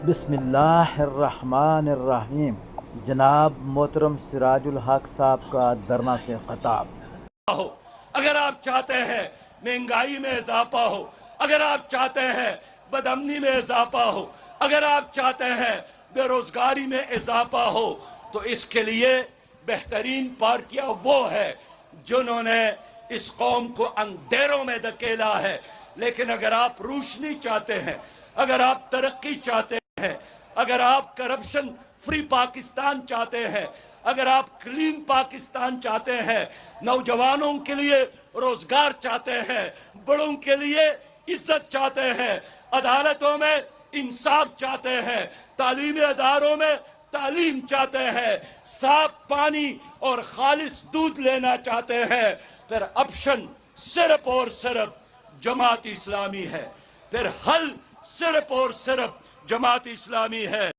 بسم اللہ الرحمن الرحیم۔ جناب محترم سراج الحق صاحب کا دھرنا سے خطاب۔ اگر آپ چاہتے ہیں مہنگائی میں اضافہ ہو، اگر آپ چاہتے ہیں بد امنی میں اضافہ ہو، اگر آپ چاہتے ہیں بے روزگاری میں اضافہ ہو، تو اس کے لیے بہترین پارٹیاں وہ ہے جنہوں نے اس قوم کو اندھیروں میں دھکیلا ہے۔ لیکن اگر آپ روشنی چاہتے ہیں، اگر آپ ترقی چاہتے ہیں، اگر آپ کرپشن فری پاکستان چاہتے ہیں، اگر آپ کلین پاکستان چاہتے ہیں، نوجوانوں کے لیے روزگار چاہتے ہیں، بڑوں کے لیے عزت چاہتے ہیں، عدالتوں میں انصاف چاہتے ہیں، تعلیمی اداروں میں تعلیم چاہتے ہیں، صاف پانی اور خالص دودھ لینا چاہتے ہیں، پھر آپشن صرف اور صرف جماعت اسلامی ہے، پھر حل صرف اور صرف جماعت اسلامی ہے۔